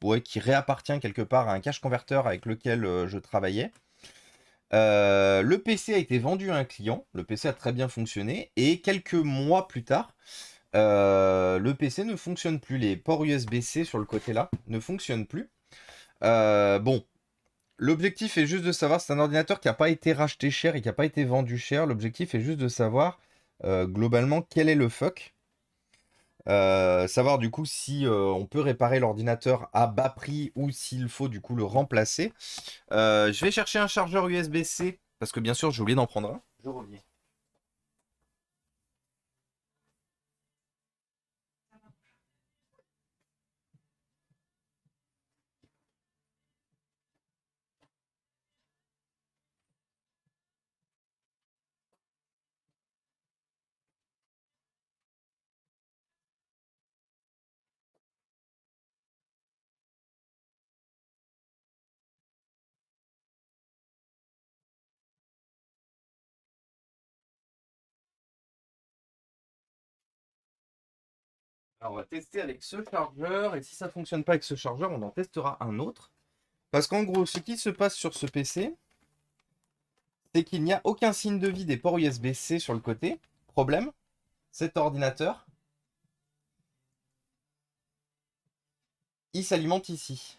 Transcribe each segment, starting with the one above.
ouais, qui réappartient quelque part à un cache converteur avec lequel je travaillais. Le PC a été vendu à un client, le PC a très bien fonctionné, et quelques mois plus tard, le PC ne fonctionne plus. Les ports USB-C sur le côté là ne fonctionnent plus. Bon, l'objectif est juste de savoir, c'est un ordinateur qui n'a pas été racheté cher et qui n'a pas été vendu cher. L'objectif est juste de savoir globalement quel est le fuck. Savoir du coup si on peut réparer l'ordinateur à bas prix ou s'il faut du coup le remplacer. Je vais chercher un chargeur USB-C parce que bien sûr j'ai oublié d'en prendre un. Je reviens. Alors on va tester avec ce chargeur et si ça fonctionne pas avec ce chargeur, on en testera un autre. Parce qu'en gros, ce qui se passe sur ce PC, c'est qu'il n'y a aucun signe de vie des ports USB-C sur le côté. Problème, cet ordinateur, il s'alimente ici.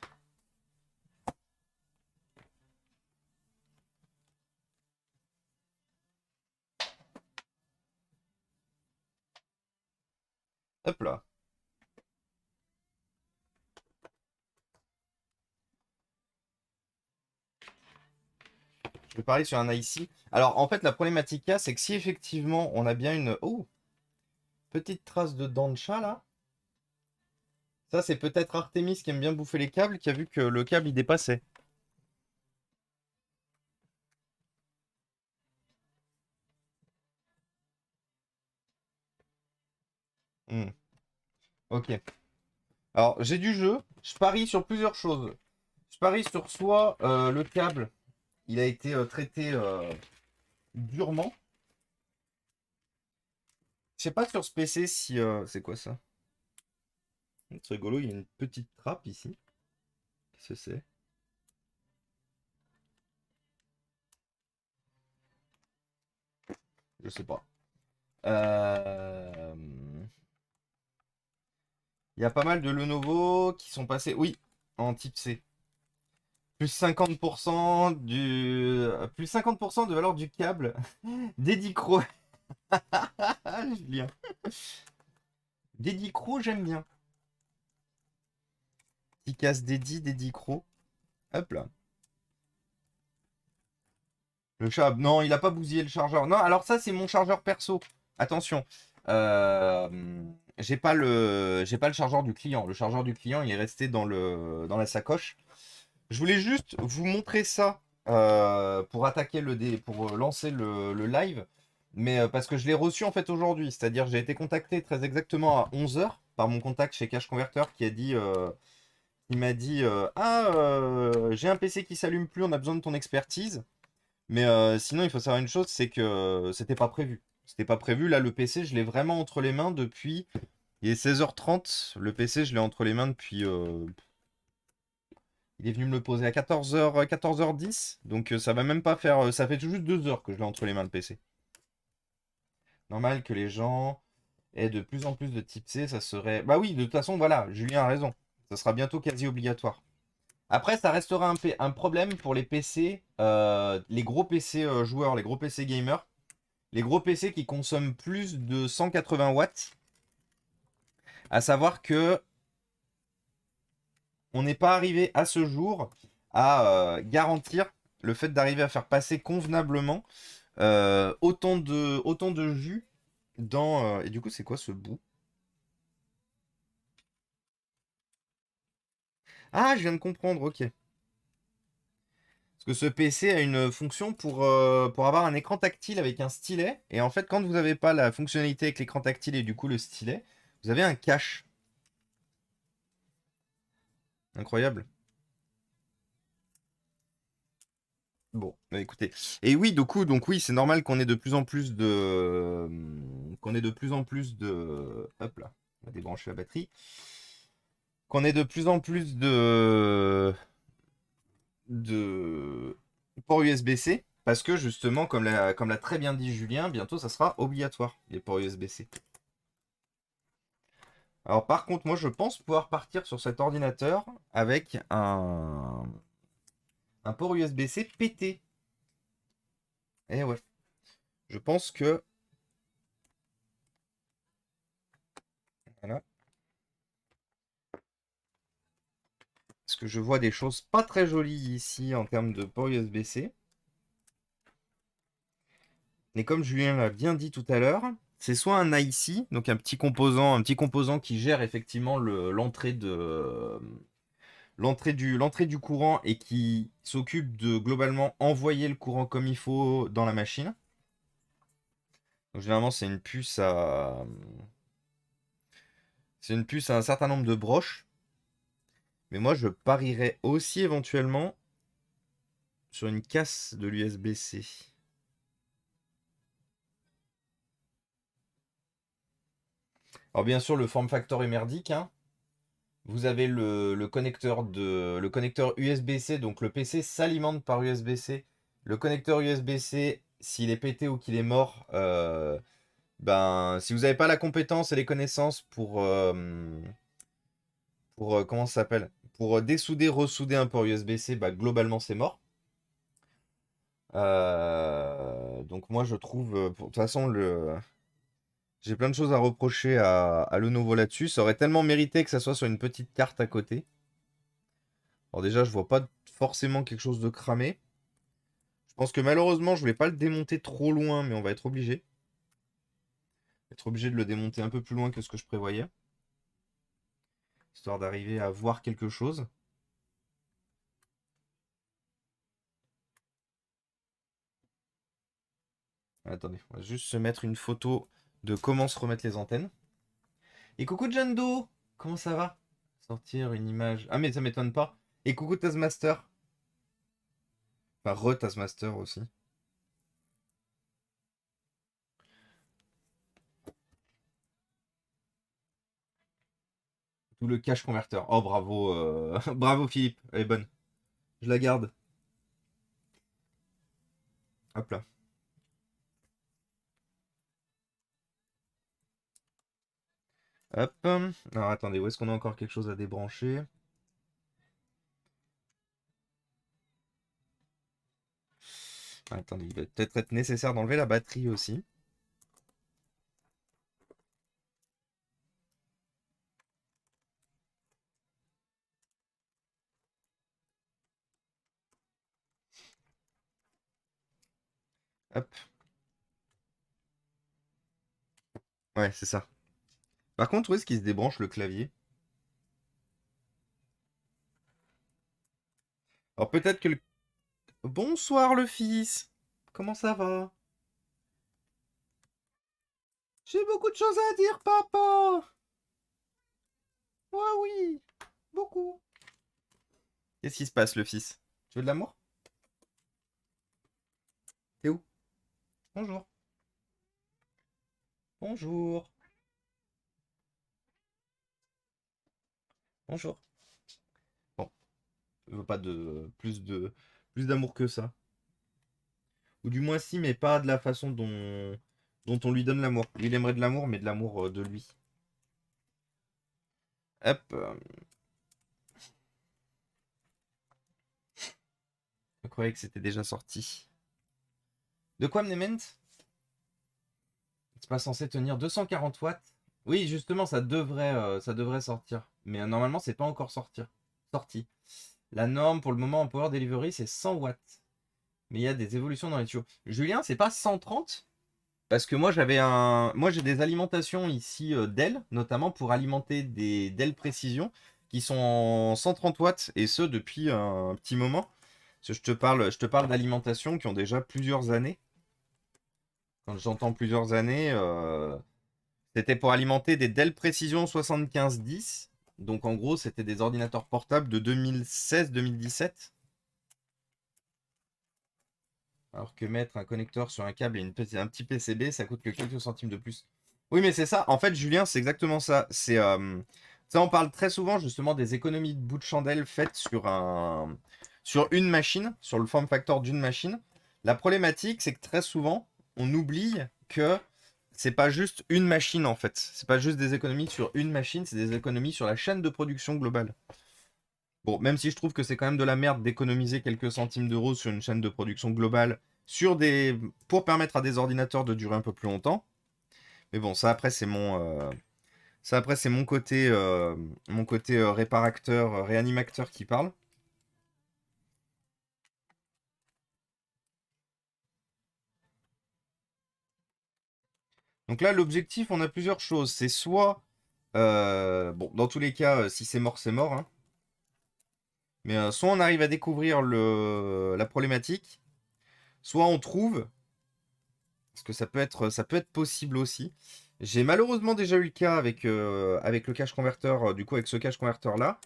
Hop là. Je vais parler sur un IC. Alors en fait, la problématique là, c'est que si effectivement on a bien une petite trace de dent de chat là, ça c'est peut-être Artemis qui aime bien bouffer les câbles, qui a vu que le câble il dépassait. Hmm. Ok. Alors j'ai du jeu. Je parie sur plusieurs choses. Je parie sur soit le câble, il a été traité durement. Je sais pas sur ce PC si... c'est quoi ça? C'est rigolo, il y a une petite trappe ici. Qu'est-ce que c'est? Je sais pas. Il y a pas mal de Lenovo qui sont passés, oui, en type C. Plus 50% plus 50% de valeur du câble. Dédicro. Julien. Dédicro, j'aime bien. Qui casse Dédicro. Hop là. Le chat. Non, il a pas bousillé le chargeur. Non, alors ça, c'est mon chargeur perso. Attention. Euh, j'ai pas le chargeur du client. Le chargeur du client, il est resté dans la sacoche. Je voulais juste vous montrer ça pour attaquer pour lancer le live. Mais parce que je l'ai reçu en fait aujourd'hui. C'est-à-dire j'ai été contacté très exactement à 11 h par mon contact chez Cache Converter qui a dit il m'a dit ah j'ai un PC qui s'allume plus, on a besoin de ton expertise. Mais sinon il faut savoir une chose, c'est que c'était pas prévu. C'était pas prévu. Là le PC je l'ai vraiment entre les mains depuis. Il est 16 h 30. Le PC je l'ai entre les mains depuis il est venu me le poser à 14h10. Donc ça va même pas faire. Ça fait tout juste 2 heures que je l'ai entre les mains le PC. Normal que les gens aient de plus en plus de type C, ça serait. Bah oui, de toute façon, voilà, Julien a raison. Ça sera bientôt quasi obligatoire. Après, ça restera un problème pour les PC, les gros PC joueurs, les gros PC gamers, les gros PC qui consomment plus de 180 watts. À savoir que on n'est pas arrivé à ce jour à garantir le fait d'arriver à faire passer convenablement autant de jus dans... et du coup, c'est quoi ce bout? Ah, je viens de comprendre, ok. Parce que ce PC a une fonction pour avoir un écran tactile avec un stylet. Et en fait, quand vous n'avez pas la fonctionnalité avec l'écran tactile et du coup le stylet, vous avez un cache. Incroyable. Bon, bah écoutez. Et oui, donc oui, c'est normal qu'on ait de plus en plus Hop là, on va débrancher la batterie. qu'on ait de plus en plus de ports USB-C. Parce que justement, comme l'a très bien dit Julien, bientôt ça sera obligatoire, les ports USB-C. Alors par contre, moi je pense pouvoir partir sur cet ordinateur avec un port USB-C pété. Eh ouais. Je pense que... Voilà. Parce que je vois des choses pas très jolies ici en termes de port USB-C. Mais comme Julien l'a bien dit tout à l'heure, c'est soit un IC, donc un petit composant qui gère effectivement l'entrée du courant et qui s'occupe de globalement envoyer le courant comme il faut dans la machine. Donc généralement c'est une puce à un certain nombre de broches. Mais moi je parierais aussi éventuellement sur une casse de l'USB-C. Alors bien sûr le form factor est merdique, hein. Vous avez le connecteur USB-C, donc le PC s'alimente par USB-C. Le connecteur USB-C, s'il est pété ou qu'il est mort, ben, si vous n'avez pas la compétence et les connaissances comment ça s'appelle? Pour dessouder, ressouder un port USB-C, bah, globalement c'est mort. Donc moi je trouve, de toute façon, j'ai plein de choses à reprocher à Lenovo là-dessus. Ça aurait tellement mérité que ça soit sur une petite carte à côté. Alors déjà, je vois pas forcément quelque chose de cramé. Je pense que malheureusement, je vais pas le démonter trop loin, mais on va être obligé. Être obligé de le démonter un peu plus loin que ce que je prévoyais. Histoire d'arriver à voir quelque chose. Attendez, on va juste se mettre une photo de comment se remettre les antennes. Et coucou Jando, comment ça va? Sortir une image. Ah mais ça m'étonne pas. Et coucou Taskmaster. Enfin, re-Taskmaster aussi. Tout le cache converteur. Oh bravo, bravo Philippe, elle est bonne. Je la garde. Hop là. Hop. Alors attendez, où est-ce qu'on a encore quelque chose à débrancher? Attendez, il va peut-être être nécessaire d'enlever la batterie aussi. Hop. Ouais, c'est ça. Par contre, où est-ce qu'il se débranche le clavier? Alors peut-être que le... Bonsoir le fils. Comment ça va? J'ai beaucoup de choses à dire, papa. Ouais, oui. Beaucoup. Qu'est-ce qui se passe, le fils? Tu veux de l'amour? T'es où? Bonjour. Bonjour. Bonjour. Bon, je veux pas plus d'amour que ça. Ou du moins si, mais pas de la façon dont on lui donne l'amour. Lui, il aimerait de l'amour, mais de l'amour de lui. Hop. Je croyais que c'était déjà sorti. De quoi, Mnement? C'est pas censé tenir 240 watts? Oui, justement, ça devrait sortir. Mais normalement, c'est pas encore sorti. La norme pour le moment en Power Delivery, c'est 100 watts. Mais il y a des évolutions dans les tuyaux. Julien, c'est pas 130? Parce que moi j'ai des alimentations ici Dell, notamment pour alimenter des Dell Précision qui sont en 130 watts et ce depuis un petit moment. Parce que je te parle d'alimentations qui ont déjà plusieurs années. Quand j'entends plusieurs années, c'était pour alimenter des Dell Precision 7510. Donc en gros, c'était des ordinateurs portables de 2016-2017. Alors que mettre un connecteur sur un câble et un petit PCB, ça coûte que quelques centimes de plus. Oui, mais c'est ça. En fait, Julien, c'est exactement ça. Ça, on parle très souvent justement des économies de bout de chandelle faites sur une machine, sur le form factor d'une machine. La problématique, c'est que très souvent, on oublie que c'est pas juste une machine en fait. C'est pas juste des économies sur une machine, c'est des économies sur la chaîne de production globale. Bon, même si je trouve que c'est quand même de la merde d'économiser quelques centimes d'euros sur une chaîne de production globale pour permettre à des ordinateurs de durer un peu plus longtemps. Mais bon, ça après c'est mon côté réparateur, réanimateur qui parle. Donc là, l'objectif, on a plusieurs choses. C'est soit, bon, dans tous les cas, si c'est mort, hein. Mais soit on arrive à découvrir la problématique, soit on trouve, parce que ça peut être possible aussi. J'ai malheureusement déjà eu le cas avec le cache converteur, du coup avec ce cache converteur là,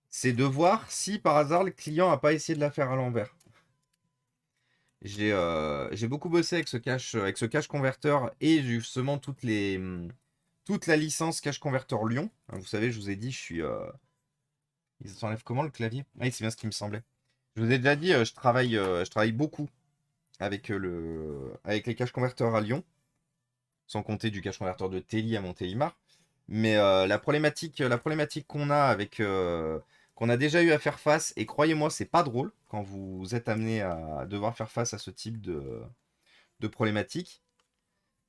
c'est de voir si par hasard le client a pas essayé de la faire à l'envers. J'ai beaucoup bossé avec ce cache converteur et justement toute la licence cache converteur Lyon. Hein, vous savez, je vous ai dit, ils s'enlèvent comment le clavier? Ah oui, c'est bien ce qui me semblait. Je vous ai déjà dit, je travaille beaucoup avec les cache converteurs à Lyon, sans compter du cache converteur de Telly à Montélimar. Mais la problématique qu'on a déjà eu à faire face, et croyez-moi, c'est pas drôle quand vous êtes amené à devoir faire face à ce type de problématique,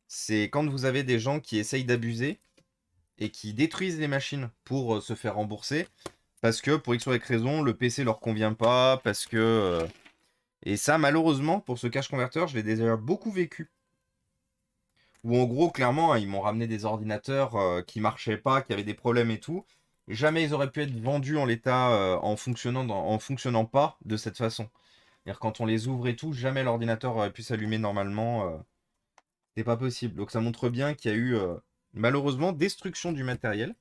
c'est quand vous avez des gens qui essayent d'abuser et qui détruisent les machines pour se faire rembourser, parce que pour X ou Y raison, le PC leur convient pas, parce que... Et ça, malheureusement, pour ce cache converteur, je l'ai déjà beaucoup vécu. Où en gros, clairement, hein, ils m'ont ramené des ordinateurs qui marchaient pas, qui avaient des problèmes et tout. Jamais ils auraient pu être vendus en l'état en fonctionnant pas de cette façon. C'est-à-dire quand on les ouvre et tout, jamais l'ordinateur aurait pu s'allumer normalement. C'est pas possible. Donc ça montre bien qu'il y a eu malheureusement destruction du matériel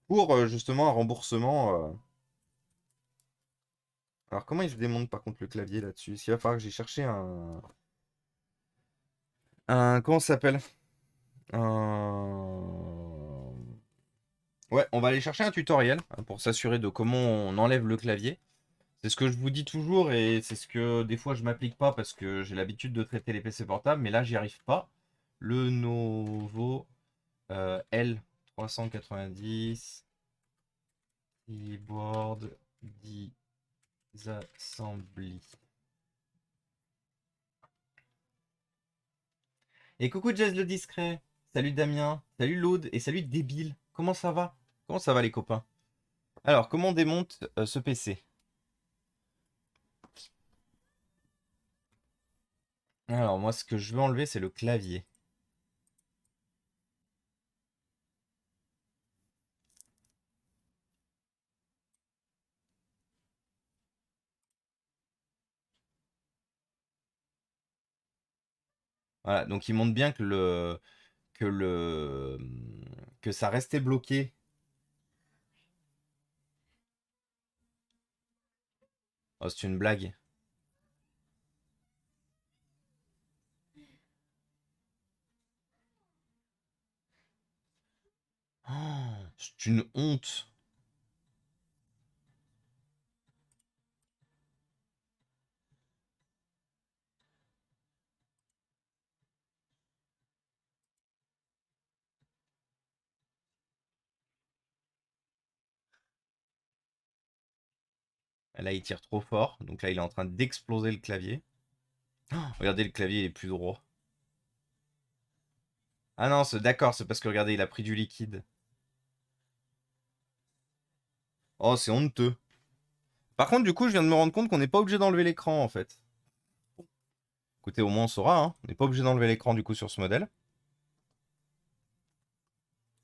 pour justement un remboursement. Alors comment il se démonte par contre le clavier là-dessus? Il va falloir que j'ai cherché comment ça s'appelle? Un... Ouais, on va aller chercher un tutoriel hein, pour s'assurer de comment on enlève le clavier. C'est ce que je vous dis toujours et c'est ce que des fois je m'applique pas parce que j'ai l'habitude de traiter les PC portables, mais là j'y arrive pas. Le Novo L390 Keyboard Disassembly. Et coucou Jazz le discret. Salut Damien. Salut Loud. Et salut Débile. Comment ça va? Comment ça va les copains? Alors, comment on démonte ce PC? Alors, moi, ce que je veux enlever, c'est le clavier. Voilà, donc il montre bien que ça restait bloqué. Oh, c'est une blague. Oh, c'est une honte. Là, il tire trop fort. Donc là, il est en train d'exploser le clavier. Oh, regardez, le clavier il est plus droit. Ah non, d'accord, c'est parce que regardez, il a pris du liquide. Oh, c'est honteux. Par contre, du coup, je viens de me rendre compte qu'on n'est pas obligé d'enlever l'écran en fait. Écoutez, au moins on saura, hein. On n'est pas obligé d'enlever l'écran du coup sur ce modèle.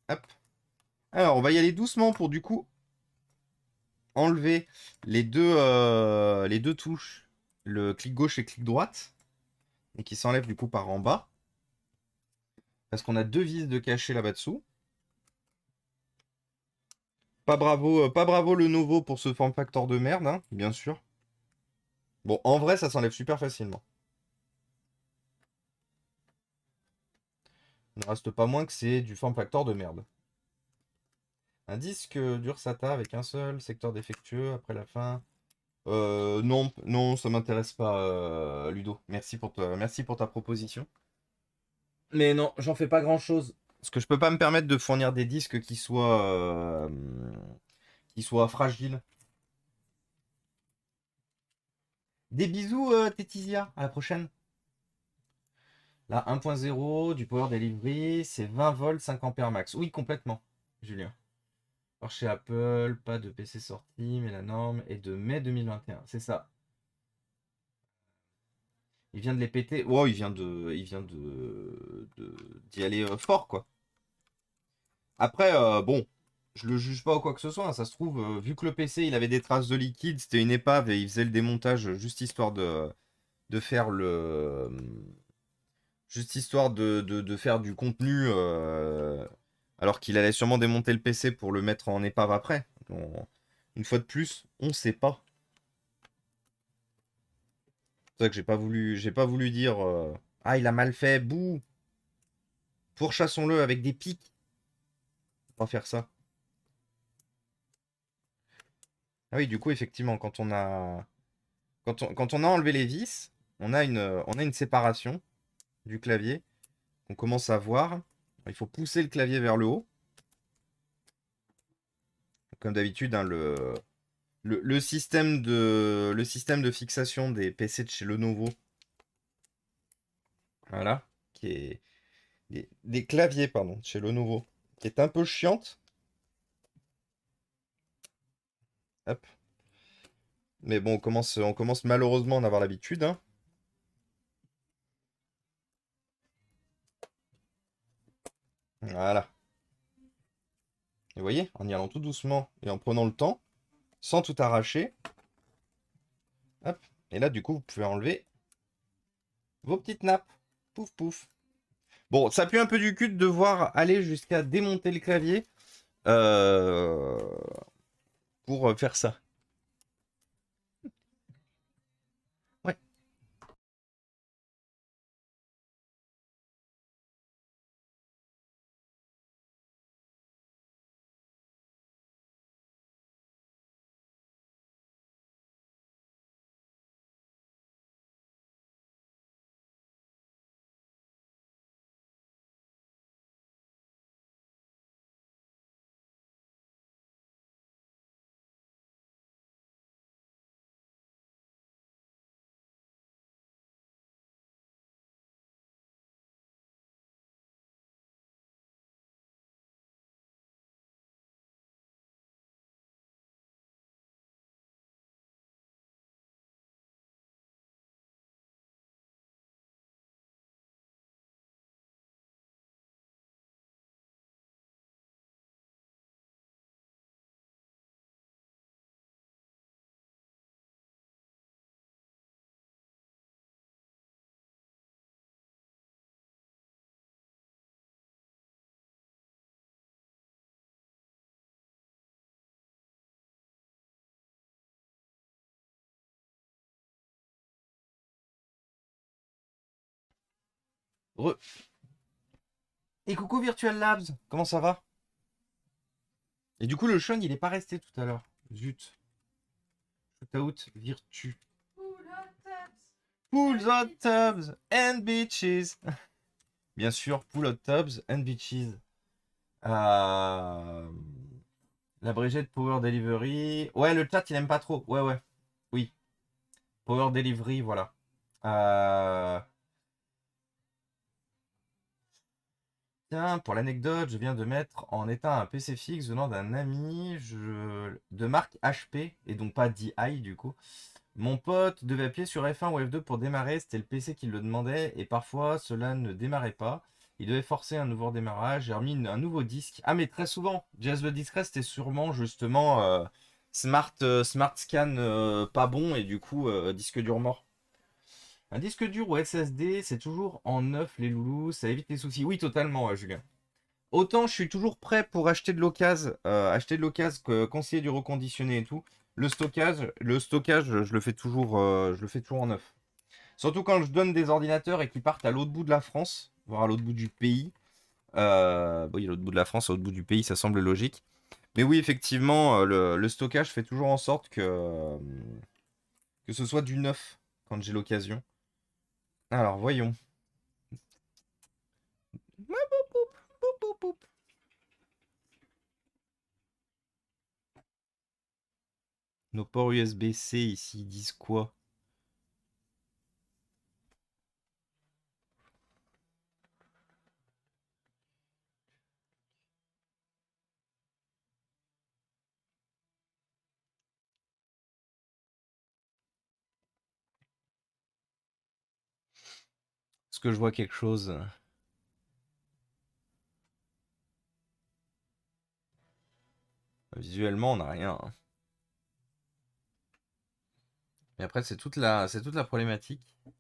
Hop. Alors, on va y aller doucement pour du coup enlever les deux touches, le clic gauche et clic droite, et qui s'enlève du coup par en bas. Parce qu'on a deux vis de cachet là-bas dessous. Pas bravo le Novo pour ce form factor de merde, hein, bien sûr. Bon, en vrai, ça s'enlève super facilement. Il ne reste pas moins que c'est du form factor de merde. Un disque dur SATA avec un seul secteur défectueux après la fin. Non, non, ça m'intéresse pas, Ludo. Merci pour ta proposition. Mais non, j'en fais pas grand-chose. Parce que je peux pas me permettre de fournir des disques qui soient fragiles. Des bisous, Tétisia. À la prochaine. Là, 1.0, du power delivery, c'est 20 volts, 5 ampères max. Oui, complètement, Julien. Alors chez Apple, pas de PC sorti, mais la norme est de mai 2021. C'est ça. Il vient de les péter. Wow, d'y aller fort, quoi. Après, bon, je le juge pas ou quoi que ce soit, hein. Ça se trouve, vu que le PC, il avait des traces de liquide, c'était une épave et il faisait le démontage juste histoire de faire juste histoire de faire du contenu, alors qu'il allait sûrement démonter le PC pour le mettre en épave après. Une fois de plus, on sait pas. C'est ça que j'ai pas voulu dire, ah, il a mal fait, bouh, pourchassons-le avec des pics. Faut pas faire ça. Ah oui, du coup, effectivement, quand on a enlevé les vis, on a une séparation du clavier qu'on commence à voir. Il faut pousser le clavier vers le haut. Comme d'habitude, hein, le système de fixation des PC de chez Lenovo, voilà, qui est des claviers, pardon, de chez Lenovo, qui est un peu chiante. Hop. Mais bon, on commence malheureusement à en avoir l'habitude, hein. Voilà. Et vous voyez, en y allant tout doucement et en prenant le temps, sans tout arracher. Hop. Et là, du coup, vous pouvez enlever vos petites nappes. Pouf, pouf. Bon, ça pue un peu du cul de devoir aller jusqu'à démonter le clavier euh, pour faire ça. Ouais. Re- Et coucou Virtual Labs, comment ça va? Et du coup, le Sean, il est pas resté tout à l'heure. Zut. Shootout Virtu. Pools hot tubs and beaches. Bien sûr, pool hot tubs and beaches. Euh... L'abrégé de Power Delivery. Ouais, le chat, il aime pas trop. Ouais, ouais. Oui. Power Delivery, voilà. Euh... Tiens, pour l'anecdote, je viens de mettre en état un PC fixe venant d'un ami de marque HP, et donc pas DI du coup. Mon pote devait appuyer sur F1 ou F2 pour démarrer, c'était le PC qui le demandait, et parfois cela ne démarrait pas. Il devait forcer un nouveau redémarrage, j'ai remis un nouveau disque. Ah mais très souvent, Jazz le discret, c'était sûrement justement Smart Scan pas bon, et du coup disque dur mort. Un disque dur ou SSD, c'est toujours en neuf les loulous, ça évite les soucis. Oui, totalement, Julien. Autant je suis toujours prêt pour acheter de l'occasion, conseiller du reconditionné et tout. Le stockage, je le fais toujours en neuf. Surtout quand je donne des ordinateurs et qu'ils partent à l'autre bout de la France, voire à l'autre bout du pays. Oui, à l'autre bout de la France, à l'autre bout du pays, ça semble logique. Mais oui, effectivement, le stockage fait toujours en sorte que ce soit du neuf quand j'ai l'occasion. Alors, voyons. Nos ports USB-C ici, ils disent quoi? Est-ce que je vois quelque chose? Visuellement, on n'a rien, hein. Mais après, c'est toute la problématique. Toute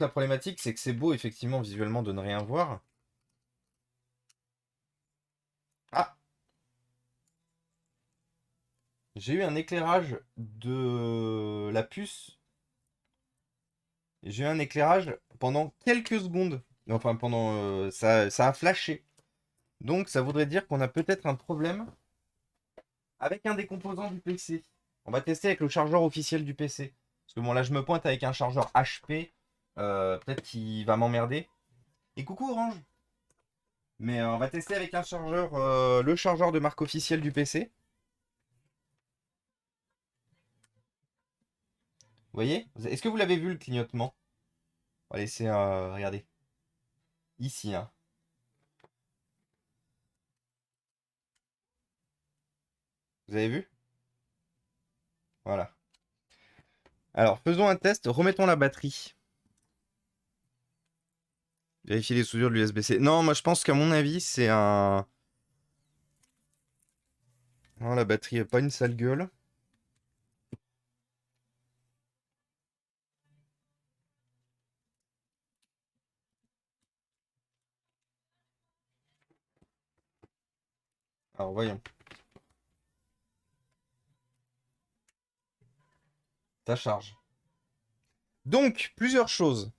la problématique, c'est que c'est beau, effectivement, visuellement, de ne rien voir. Ah! J'ai eu un éclairage de la puce. J'ai eu un éclairage pendant quelques secondes. Enfin, ça a flashé. Donc, ça voudrait dire qu'on a peut-être un problème avec un des composants du PC. On va tester avec le chargeur officiel du PC. Parce que bon, là, je me pointe avec un chargeur HP. Peut-être qu'il va m'emmerder. Et coucou Orange. Mais on va tester avec un chargeur, le chargeur de marque officielle du PC. Vous voyez? Est-ce que vous l'avez vu le clignotement? On va laisser, regarder. Ici, hein. Vous avez vu? Voilà. Alors, faisons un test. Remettons la batterie. Vérifier les soudures de l'USB-C. Non, moi je pense qu'à mon avis, c'est un. Non, la batterie est pas une sale gueule. Alors, voyons. Ça charge. Donc, plusieurs choses.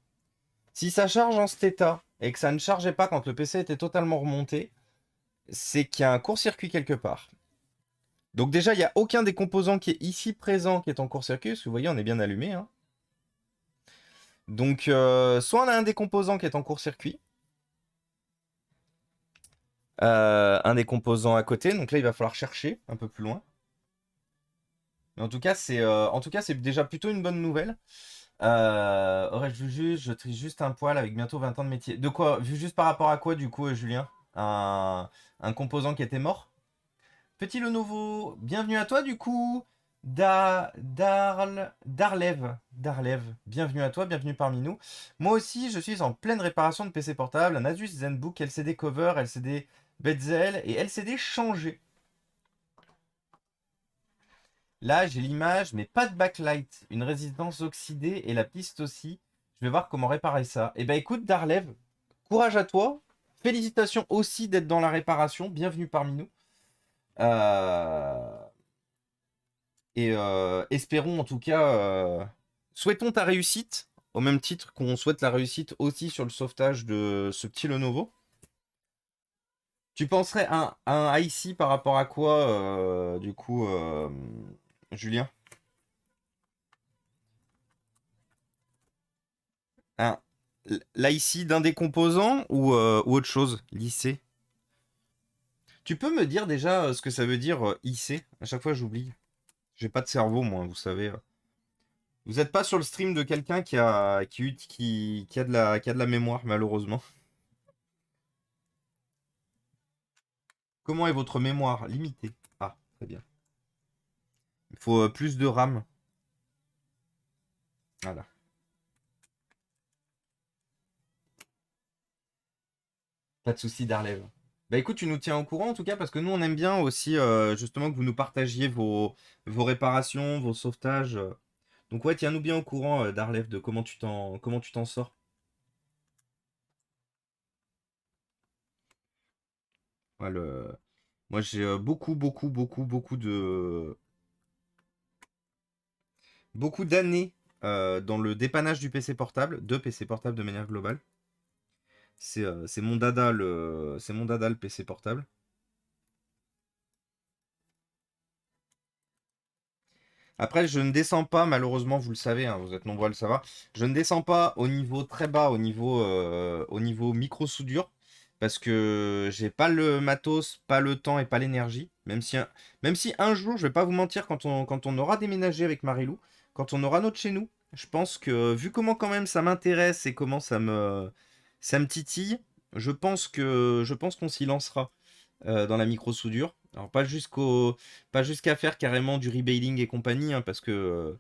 Si ça charge en cet état et que ça ne chargeait pas quand le PC était totalement remonté, c'est qu'il y a un court-circuit quelque part. Donc déjà, il n'y a aucun des composants qui est ici présent qui est en court-circuit, parce que vous voyez, on est bien allumé, hein. Donc, soit on a un des composants qui est en court-circuit, un des composants à côté, donc là, il va falloir chercher un peu plus loin. Mais en tout cas, c'est déjà plutôt une bonne nouvelle. Aurais-je vu juste, je trie juste un poil avec bientôt 20 ans de métier. De quoi? Vu juste par rapport à quoi, du coup, Julien? Un composant qui était mort? Petit Lenovo, bienvenue à toi, du coup. Darlev, bienvenue à toi, bienvenue parmi nous. Moi aussi, je suis en pleine réparation de PC portable, un Asus ZenBook LCD cover, LCD bezel et LCD changé. Là, j'ai l'image, mais pas de backlight. Une résistance oxydée et la piste aussi. Je vais voir comment réparer ça. Eh ben écoute, Darlev, courage à toi. Félicitations aussi d'être dans la réparation. Bienvenue parmi nous. Euh, Et espérons en tout cas, souhaitons ta réussite, au même titre qu'on souhaite la réussite aussi sur le sauvetage de ce petit Lenovo. Tu penserais un IC par rapport à quoi, du coup, Julien? Un, L'IC d'un des composants ou autre chose? L'IC? Tu peux me dire déjà ce que ça veut dire IC? À chaque fois, j'oublie. J'ai pas de cerveau, moi, vous savez. Vous n'êtes pas sur le stream de quelqu'un qui a de la mémoire, malheureusement. Comment est votre mémoire limitée? Ah, très bien. Il faut plus de RAM. Voilà. Pas de souci, Darlev. Bah écoute, tu nous tiens au courant en tout cas, parce que nous on aime bien aussi justement que vous nous partagiez vos réparations, vos sauvetages. Donc ouais, tiens-nous bien au courant, Darlev, de comment tu t'en sors. Ouais, moi j'ai beaucoup, beaucoup, beaucoup, beaucoup d'années dans le dépannage du PC portable, de PC portable de manière globale. C'est mon dada le PC portable. Après, je ne descends pas, malheureusement, vous le savez, hein, vous êtes nombreux à le savoir. Je ne descends pas au niveau très bas, au niveau micro-soudure, parce que j'ai pas le matos, pas le temps et pas l'énergie. Même si un jour, je vais pas vous mentir, quand on aura déménagé avec Marilou, quand on aura notre chez nous, je pense que, vu comment quand même ça m'intéresse et comment ça me titille, je pense qu'on s'y lancera dans la micro-soudure. Alors pas jusqu'à faire carrément du rebailing et compagnie, hein, parce que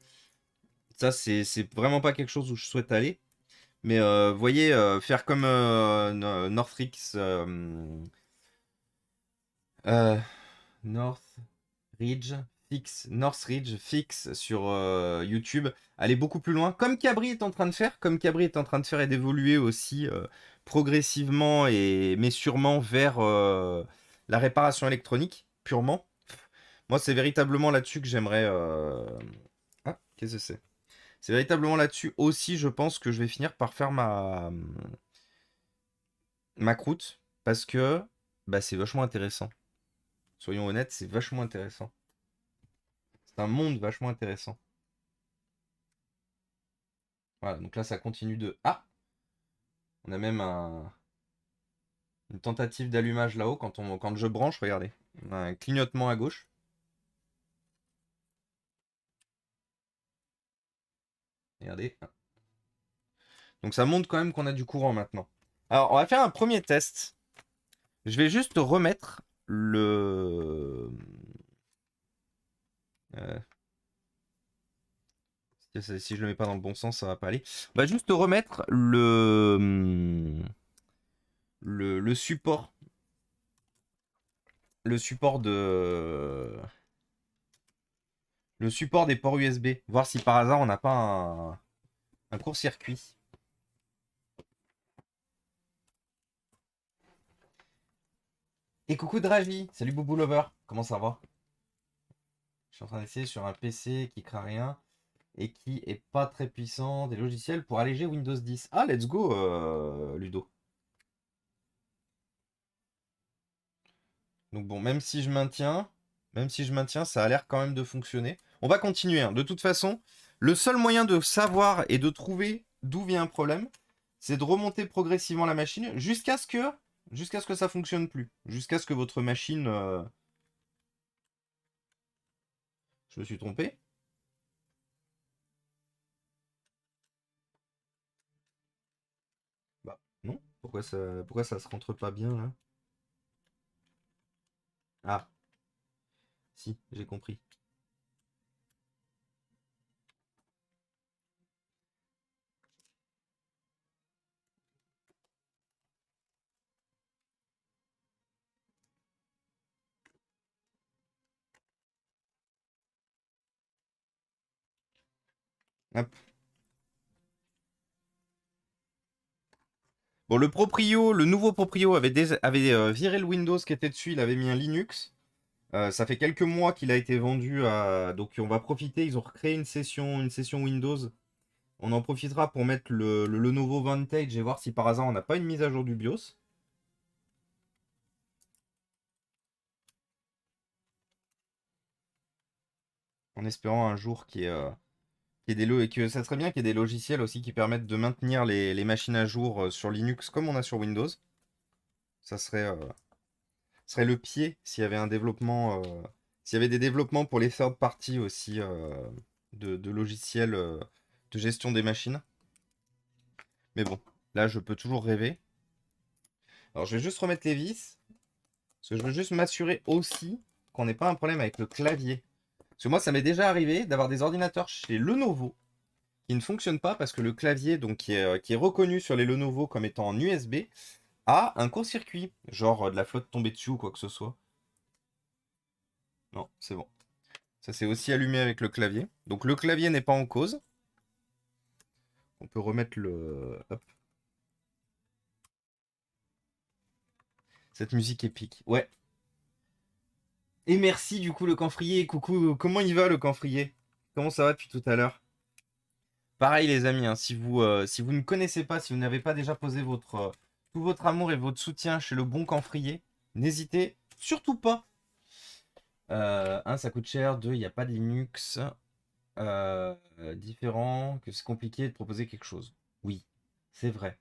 ça c'est vraiment pas quelque chose où je souhaite aller. Mais vous voyez, faire comme euh, Northridge Northridge Fix sur YouTube, aller beaucoup plus loin, comme Cabri est en train de faire, et d'évoluer aussi progressivement et mais sûrement vers la réparation électronique purement. Moi, c'est véritablement là-dessus que j'aimerais. Ah, qu'est-ce que c'est? C'est véritablement là-dessus aussi, je pense que je vais finir par faire ma croûte parce que bah, c'est vachement intéressant. Soyons honnêtes, c'est vachement intéressant. C'est un monde vachement intéressant. Voilà, donc là, ça continue de. Ah! On a même une tentative d'allumage là-haut quand je branche, regardez. On a un clignotement à gauche. Regardez. Donc ça montre quand même qu'on a du courant maintenant. Alors, on va faire un premier test. Je vais juste remettre le. euh, si je le mets pas dans le bon sens, ça va pas aller. On va juste remettre le support. Le support de. Le support des ports USB. Voir si par hasard on n'a pas un court-circuit. Et coucou Dravi, salut Boubou Lover, comment ça va? Je suis en train d'essayer sur un PC qui craint rien et qui est pas très puissant des logiciels pour alléger Windows 10. Ah, let's go, Ludo. Donc bon, même si je maintiens, ça a l'air quand même de fonctionner. On va continuer, hein. De toute façon, le seul moyen de savoir et de trouver d'où vient un problème, c'est de remonter progressivement la machine jusqu'à ce que ça fonctionne plus, jusqu'à ce que votre machine. Je me suis trompé. Bah non. Pourquoi ça se rentre pas bien là? Ah, si, j'ai compris. Hop. Bon, le nouveau proprio avait viré le Windows qui était dessus, il avait mis un Linux. Ça fait quelques mois qu'il a été vendu à. Donc on va profiter, ils ont recréé une session Windows. On en profitera pour mettre le Lenovo Vantage et voir si par hasard on n'a pas une mise à jour du BIOS. En espérant un jour et que ça serait bien qu'il y ait des logiciels aussi qui permettent de maintenir les machines à jour sur Linux comme on a sur Windows. Ça serait le pied s'il y avait un développement, s'il y avait des développements pour les third parties aussi de logiciels de gestion des machines. Mais bon, là je peux toujours rêver. Alors je vais juste remettre les vis, parce que je veux juste m'assurer aussi qu'on n'ait pas un problème avec le clavier. Parce que moi ça m'est déjà arrivé d'avoir des ordinateurs chez Lenovo qui ne fonctionnent pas parce que le clavier, donc qui est reconnu sur les Lenovo comme étant en USB, a un court-circuit, genre de la flotte tombée dessus ou quoi que ce soit. Non, c'est bon. Ça s'est aussi allumé avec le clavier. Donc le clavier n'est pas en cause. On peut remettre le. Hop. Cette musique épique. Ouais. Et merci du coup le camphrier. Coucou, comment il va le camphrier? Comment ça va depuis tout à l'heure? Pareil les amis, hein, si vous ne connaissez pas, si vous n'avez pas déjà posé tout votre amour et votre soutien chez le bon camphrier, n'hésitez surtout pas. Un, ça coûte cher. Deux, il n'y a pas de Linux. différent, que c'est compliqué de proposer quelque chose. Oui, c'est vrai.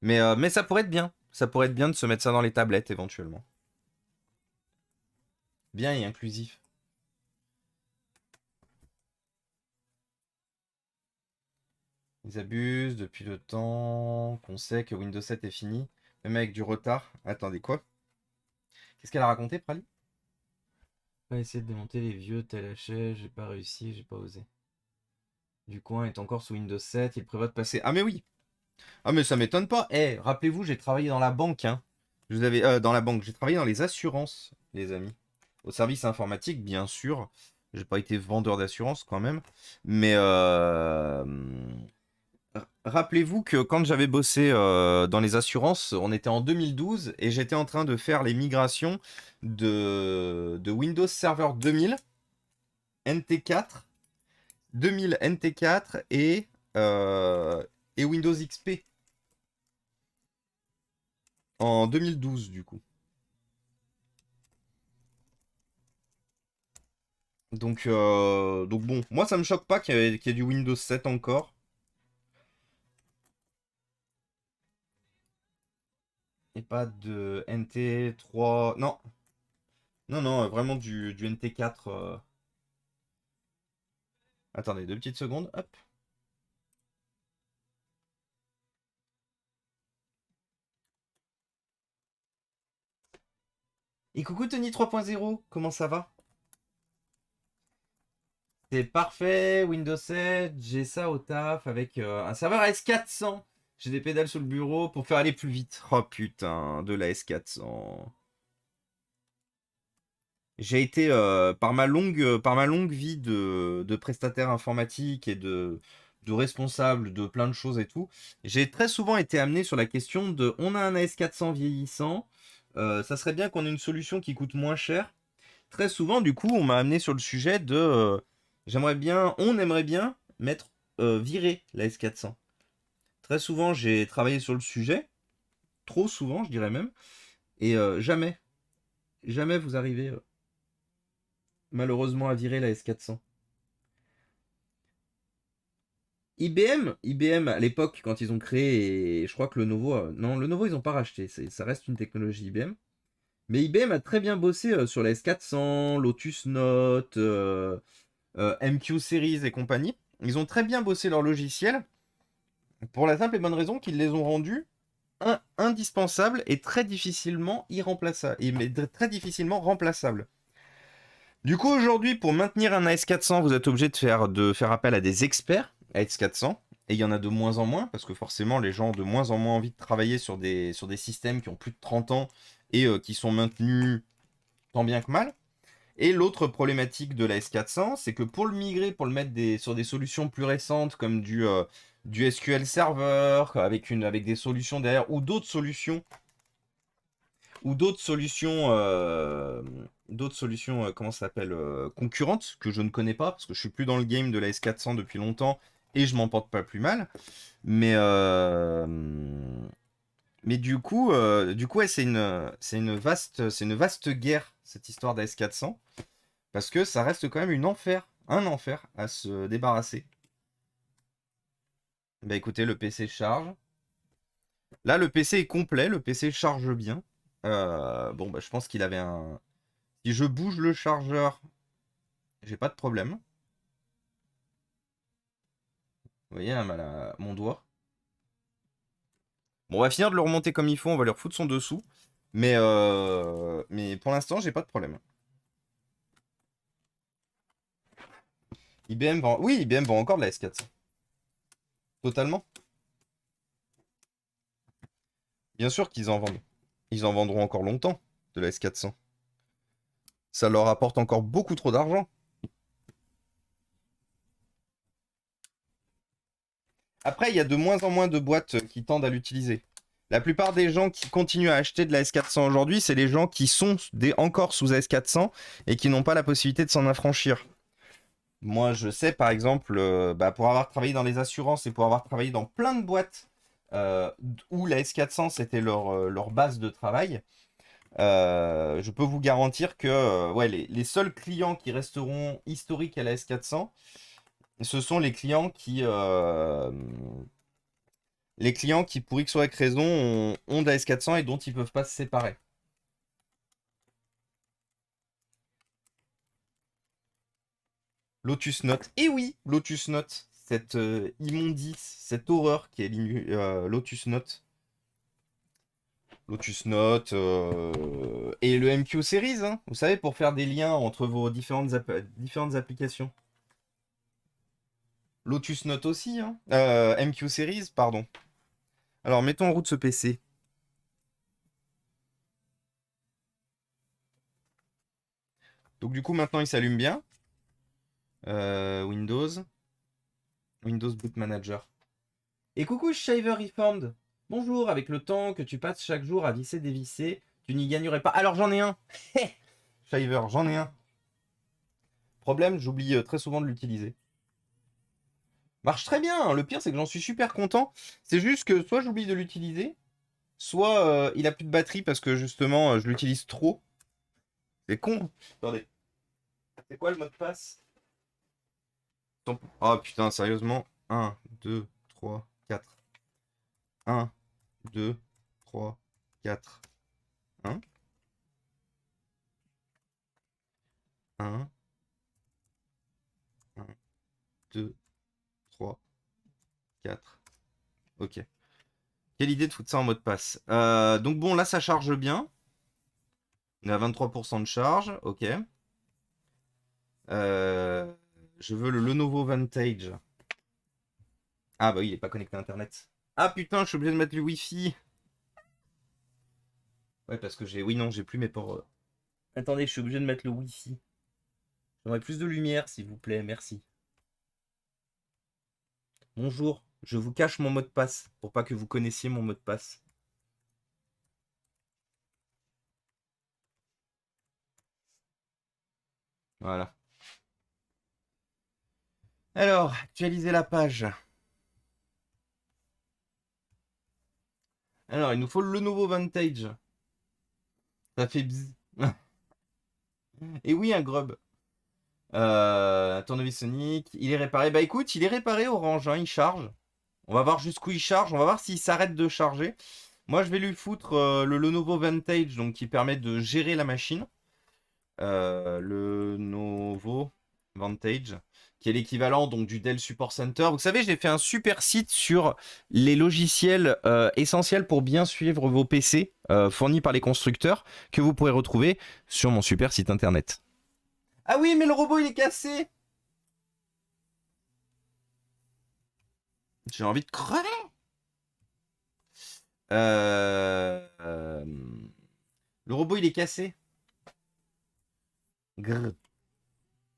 Mais ça pourrait être bien. Ça pourrait être bien de se mettre ça dans les tablettes éventuellement. Bien et inclusif. Ils abusent depuis le temps qu'on sait que Windows 7 est fini, même avec du retard. Attendez, quoi? Qu'est-ce qu'elle a raconté, Prali? Pas essayer de démonter les vieux TLHS, j'ai pas réussi, j'ai pas osé. Ducoin est encore sous Windows 7, il prévoit de passer. Ah mais oui! Ah mais ça m'étonne pas. Eh, rappelez-vous, j'ai travaillé dans la banque, hein. Je vous avais dans la banque, j'ai travaillé dans les assurances, les amis. Au service informatique, bien sûr. J'ai pas été vendeur d'assurance quand même, mais rappelez-vous que quand j'avais bossé dans les assurances, on était en 2012 et j'étais en train de faire les migrations de Windows Server 2000, NT4, 2000 NT4 et Windows XP en 2012 du coup. Donc bon, moi ça me choque pas qu'il y ait du Windows 7 encore. Et pas de NT3. Non, non, non, vraiment du NT4. Attendez, 2 petites secondes. Hop. Et coucou Tony 3.0, comment ça va? C'est parfait, Windows 7, j'ai ça au taf avec un serveur S400. J'ai des pédales sur le bureau pour faire aller plus vite. Oh putain, de la S400. J'ai été, par ma longue vie de prestataire informatique et de responsable de plein de choses et tout, j'ai très souvent été amené sur la question de on a un AS400 vieillissant, ça serait bien qu'on ait une solution qui coûte moins cher. Très souvent, du coup, on m'a amené sur le sujet de on aimerait bien mettre virer la S400. Très souvent, j'ai travaillé sur le sujet, trop souvent, je dirais même, et jamais vous arrivez malheureusement à virer la S400. IBM à l'époque, quand ils ont créé, et je crois que le Lenovo, non, le Lenovo, ils n'ont pas racheté, ça reste une technologie IBM. Mais IBM a très bien bossé sur la S400, Lotus Note, MQ Series et compagnie. Ils ont très bien bossé leur logiciel pour la simple et bonne raison qu'ils les ont rendus indispensables et très difficilement irremplaçables. Mais très difficilement remplaçables. Du coup, aujourd'hui, pour maintenir un AS400, vous êtes obligé de faire appel à des experts AS400. Et il y en a de moins en moins, parce que forcément, les gens ont de moins en moins envie de travailler sur des systèmes qui ont plus de 30 ans et qui sont maintenus tant bien que mal. Et l'autre problématique de la S400, c'est que pour le migrer, pour le mettre sur des solutions plus récentes, comme du SQL Server, avec des solutions derrière, d'autres solutions, comment ça s'appelle, concurrentes, que je ne connais pas, parce que je suis plus dans le game de la S400 depuis longtemps, et je m'en porte pas plus mal. Mais, euh, mais du coup ouais, c'est une vaste guerre, cette histoire d'AS400, parce que ça reste quand même un enfer à se débarrasser. Bah écoutez, le PC charge. Là, le PC est complet, le PC charge bien. Bon, bah je pense qu'il avait un... Si je bouge le chargeur, j'ai pas de problème. Vous voyez, là, mon doigt. Bon, on va finir de le remonter comme il faut, on va lui refoutre son dessous. Mais pour l'instant, j'ai pas de problème. IBM vend... Oui, IBM vend encore de la S400. Totalement. Bien sûr qu'ils en vendent. Ils en vendront encore longtemps, de la S400. Ça leur apporte encore beaucoup trop d'argent. Après, il y a de moins en moins de boîtes qui tendent à l'utiliser. La plupart des gens qui continuent à acheter de la S400 aujourd'hui, c'est les gens qui sont encore sous S400 et qui n'ont pas la possibilité de s'en affranchir. Moi, je sais, par exemple, pour avoir travaillé dans les assurances et pour avoir travaillé dans plein de boîtes euh, où la S400 c'était leur base de travail, je peux vous garantir que ouais, les seuls clients qui resteront historiques à la S400, Ce sont les clients qui, pour X ou Y raison, ont de la S400 et dont ils peuvent pas se séparer. Lotus Note. Et oui, Lotus Note. Cette immondice, cette horreur qui est Lotus Note. Lotus Note et le MQ Series, hein, vous savez, pour faire des liens entre vos différentes applications. Lotus Note aussi, hein. MQ Series, pardon. Alors, mettons en route ce PC. Donc, du coup, maintenant, il s'allume bien. Windows. Windows Boot Manager. Et coucou, Shaver Reformed. Bonjour, avec le temps que tu passes chaque jour à visser, dévisser, tu n'y gagnerais pas. Alors, j'en ai un. Shaver, j'en ai un. Problème, j'oublie très souvent de l'utiliser. Marche très bien, hein. Le pire, c'est que j'en suis super content. C'est juste que soit j'oublie de l'utiliser, soit il a plus de batterie parce que justement, je l'utilise trop. C'est con. Attendez. C'est quoi le mot de passe? Oh putain, sérieusement. 1, 2, 3, 4. 1, 2, 3, 4. 1. 1, 1, 2, 3, 4. Ok. Quelle idée de foutre ça en mot de passe. Donc bon, là, ça charge bien. On est à 23% de charge. Ok. Je veux le Lenovo Vantage. Ah bah oui, il est pas connecté à Internet. Ah putain, je suis obligé de mettre le Wi-Fi. Ouais, parce que j'ai... Oui, non, j'ai plus mes ports. Attendez, je suis obligé de mettre le Wi-Fi. J'aimerais plus de lumière, s'il vous plaît, merci. Bonjour, je vous cache mon mot de passe, pour pas que vous connaissiez mon mot de passe. Voilà. Alors, actualiser la page. Alors, il nous faut le Lenovo Vantage. Ça fait bzz. Et oui, un grub. Tournevis Sonic, il est réparé. Bah écoute, il est réparé Orange, hein, il charge. On va voir jusqu'où il charge, on va voir s'il s'arrête de charger. Moi, je vais lui foutre le Lenovo Vantage, donc qui permet de gérer la machine. Le Lenovo Vantage, qui est l'équivalent donc du Dell Support Center. Vous savez, j'ai fait un super site sur les logiciels essentiels pour bien suivre vos PC fournis par les constructeurs, que vous pourrez retrouver sur mon super site internet. Ah oui, mais le robot il est cassé. J'ai envie de crever. Le robot il est cassé. Grrr.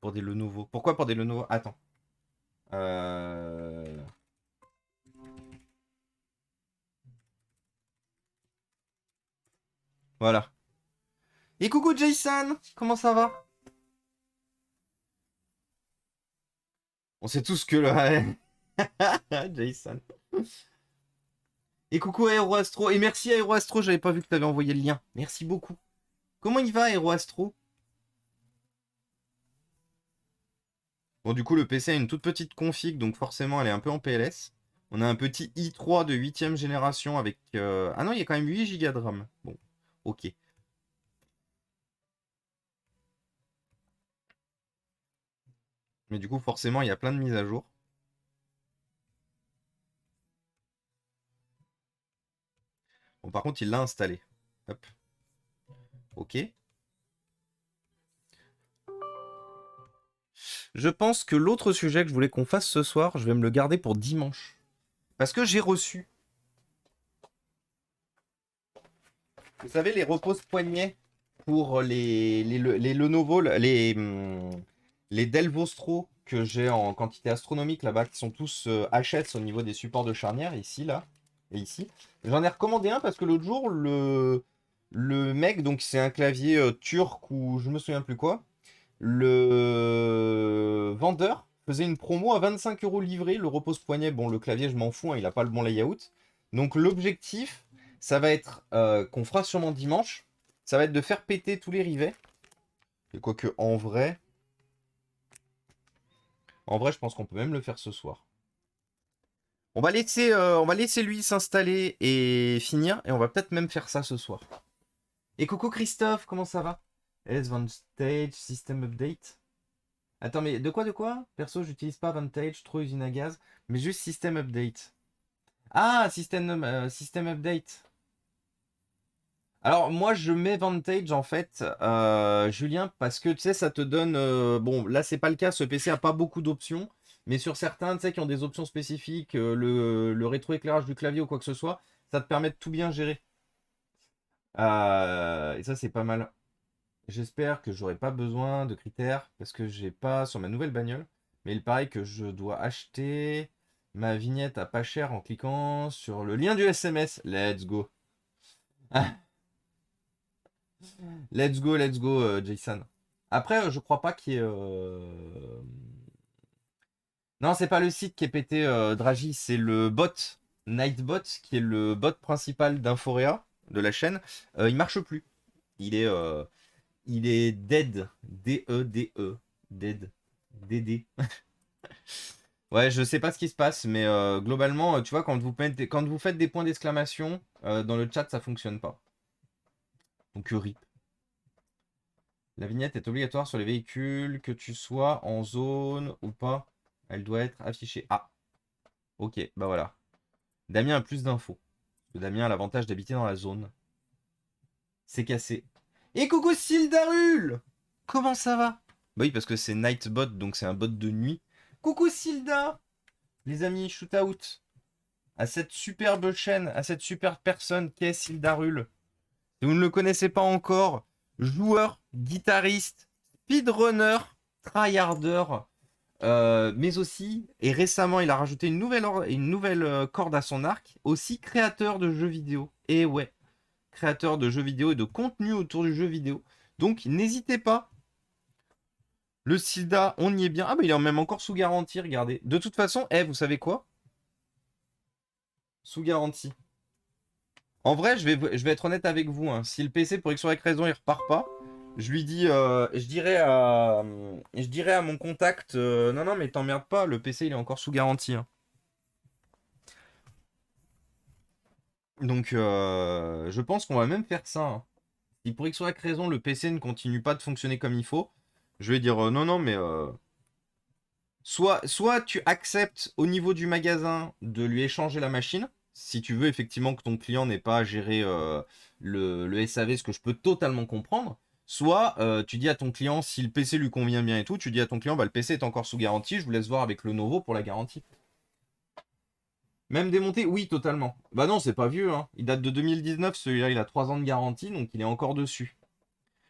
Pour des Lenovo. Pourquoi pour des Lenovo? Attends. Euh... Voilà. Et coucou Jason, comment ça va? On sait tous que le... Jason. Et coucou Aeroastro. Et merci Aeroastro, j'avais pas vu que t'avais envoyé le lien. Merci beaucoup. Comment il va Aeroastro? Bon, du coup, le PC a une toute petite config, donc forcément, elle est un peu en PLS. On a un petit i3 de 8ème génération avec... Ah non, il y a quand même 8 Go de RAM. Bon, ok. Mais du coup, forcément, il y a plein de mises à jour. Bon, par contre, il l'a installé. Hop. Ok. Je pense que l'autre sujet que je voulais qu'on fasse ce soir, je vais me le garder pour dimanche. Parce que j'ai reçu... Vous savez, les repose-poignets pour les Lenovo, les Dell Vostro que j'ai en quantité astronomique là-bas, qui sont tous HS au niveau des supports de charnière, ici, là, et ici. J'en ai recommandé un parce que l'autre jour, le mec, donc c'est un clavier turc ou je me souviens plus quoi, le vendeur faisait une promo à 25 € livré, le repose-poignet. Bon, le clavier, je m'en fous, hein, il n'a pas le bon layout. Donc l'objectif, ça va être, qu'on fera sûrement dimanche, ça va être de faire péter tous les rivets. Et quoique, en vrai... En vrai, je pense qu'on peut même le faire ce soir. On va laisser lui s'installer et finir. Et on va peut-être même faire ça ce soir. Et coucou Christophe, comment ça va? Est Vantage System Update? Attends, mais de quoi? Perso, j'utilise pas Vantage, trop usine à gaz. Mais juste System Update. Ah, System Update. Alors moi je mets Vantage en fait, Julien, parce que tu sais ça te donne, bon là c'est pas le cas, ce PC a pas beaucoup d'options, mais sur certains tu sais qui ont des options spécifiques, le rétroéclairage du clavier ou quoi que ce soit, ça te permet de tout bien gérer. Et ça c'est pas mal. J'espère que j'aurai pas besoin de critères parce que j'ai pas sur ma nouvelle bagnole, mais il paraît que je dois acheter ma vignette à pas cher en cliquant sur le lien du SMS. Let's go. Let's go, Jason. Après, je crois pas qu'il y ait. Non, c'est pas le site qui est pété, Draghi, c'est le bot, Nightbot, qui est le bot principal d'Inforea, de la chaîne. Il marche plus. Il est, euh, il est dead. D-E-D-E. Dead. D-D. Ouais, je sais pas ce qui se passe, mais globalement, tu vois, quand vous faites des points d'exclamation, dans le chat, ça fonctionne pas. Donc, RIP. La vignette est obligatoire sur les véhicules, que tu sois en zone ou pas. Elle doit être affichée. Ah, ok, bah voilà. Damien a plus d'infos. Parce que Damien a l'avantage d'habiter dans la zone. C'est cassé. Et coucou Sildarul! Comment ça va? Bah oui, parce que c'est Nightbot, donc c'est un bot de nuit. Coucou Silda! Les amis, shoot out à cette superbe chaîne, à cette superbe personne qu'est Sildarul. Si vous ne le connaissez pas encore, joueur, guitariste, speedrunner, tryharder, mais aussi, et récemment il a rajouté une nouvelle corde à son arc, aussi créateur de jeux vidéo. Et ouais, créateur de jeux vidéo et de contenu autour du jeu vidéo. Donc n'hésitez pas. Le Silda, on y est bien. Ah bah il est même encore sous garantie, regardez. De toute façon, vous savez quoi? Sous garantie. En vrai, je vais être honnête avec vous, hein. Si le PC, pour X ou Y raison, il repart pas, je lui dis, je dirais à mon contact, non, non, mais t'emmerdes pas, le PC, il est encore sous garantie, hein. Donc, je pense qu'on va même faire ça, hein. Si pour X ou Y raison, le PC ne continue pas de fonctionner comme il faut, je vais dire, non, non, mais soit tu acceptes au niveau du magasin de lui échanger la machine, si tu veux effectivement que ton client n'ait pas à gérer le SAV, ce que je peux totalement comprendre. Soit tu dis à ton client, si le PC lui convient bien et tout, tu dis à ton client, bah, le PC est encore sous garantie, je vous laisse voir avec le Lenovo pour la garantie. Même démonté, oui, totalement. Bah non, c'est pas vieux, hein. Il date de 2019, celui-là, il a 3 ans de garantie, donc il est encore dessus.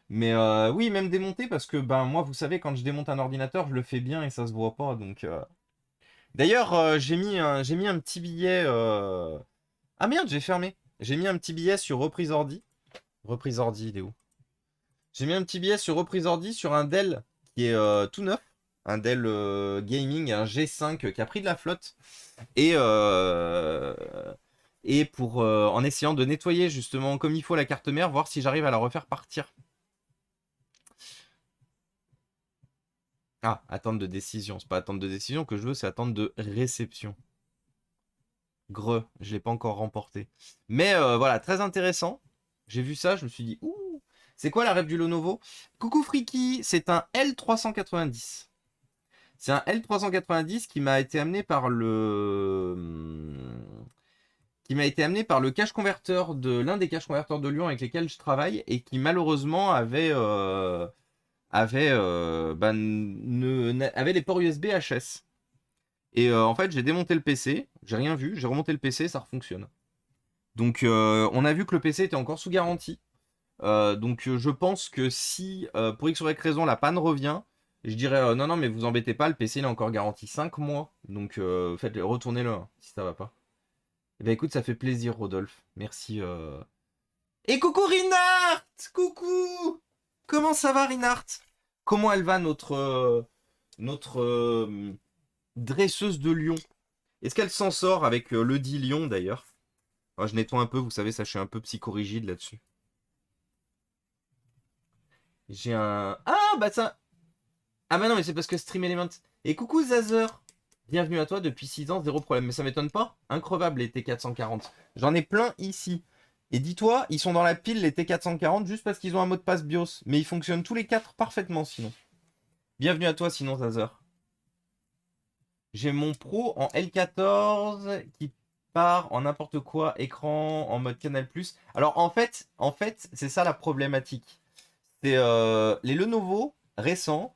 Mais oui, même démonté, parce que ben moi, vous savez, quand je démonte un ordinateur, je le fais bien et ça se voit pas, donc... D'ailleurs, j'ai mis un petit billet. Ah merde, j'ai fermé. J'ai mis un petit billet sur Reprise Ordi. Reprise Ordi, il est où? J'ai mis un petit billet sur Reprise Ordi sur un Dell qui est tout neuf. Un Dell Gaming, un G5 qui a pris de la flotte. Et, en essayant de nettoyer justement comme il faut la carte mère, voir si j'arrive à la refaire partir. Ah, attente de décision. C'est pas attente de décision que je veux, c'est attente de réception. Je l'ai pas encore remporté. Mais voilà, très intéressant. J'ai vu ça, je me suis dit, ouh, c'est quoi la rêve du Lenovo? Coucou Friki, c'est un L390. C'est un L390 qui m'a été amené par le cache converteur de l'un des cache converteurs de Lyon avec lesquels je travaille et qui malheureusement avait les ports USB HS. Et en fait, j'ai démonté le PC, j'ai rien vu, j'ai remonté le PC, ça refonctionne. Donc on a vu que le PC était encore sous garantie. Donc je pense que si pour X ou Y raison la panne revient, je dirais non non mais vous embêtez pas, le PC il est encore garanti 5 mois. Donc faites-le, retournez-le hein, si ça va pas. Et bah écoute, ça fait plaisir Rodolphe. Merci. Et coucou Rinart! Coucou! Comment ça va Rinart? Comment elle va notre dresseuse de lion? Est-ce qu'elle s'en sort avec le dit lion d'ailleurs? Je nettoie un peu, vous savez, ça je suis un peu psychorigide là-dessus. J'ai un... Ah, bah ça... Ah bah non, mais c'est parce que Stream Element. Et coucou Zazer. Bienvenue à toi depuis 6 ans, zéro problème. Mais ça m'étonne pas. Increvable les T440. J'en ai plein ici. Et dis-toi, ils sont dans la pile les T440 juste parce qu'ils ont un mot de passe BIOS. Mais ils fonctionnent tous les 4 parfaitement sinon. Bienvenue à toi sinon Zazer. J'ai mon Pro en L14 qui part en n'importe quoi, écran en mode Canal+. Alors en fait, c'est ça la problématique. C'est les Lenovo récents,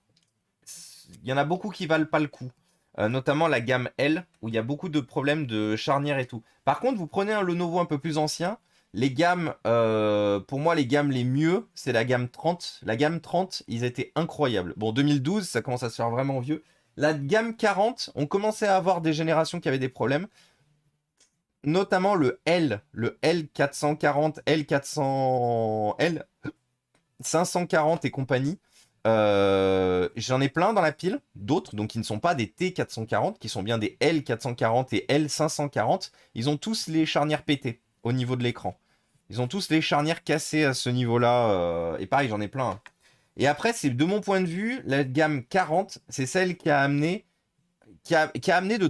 il y en a beaucoup qui valent pas le coup. Notamment la gamme L, où il y a beaucoup de problèmes de charnière et tout. Par contre, vous prenez un Lenovo un peu plus ancien, les gammes, pour moi, les gammes les mieux, c'est la gamme 30. La gamme 30, ils étaient incroyables. Bon, 2012, ça commence à se faire vraiment vieux. La gamme 40, on commençait à avoir des générations qui avaient des problèmes. Notamment le L440, L400, L540 et compagnie. J'en ai plein dans la pile, d'autres, donc qui ne sont pas des T440, qui sont bien des L440 et L540. Ils ont tous les charnières pétées au niveau de l'écran. Ils ont tous les charnières cassées à ce niveau-là. Et pareil, j'en ai plein, hein. Et après, c'est de mon point de vue, la gamme 40, c'est celle qui a amené de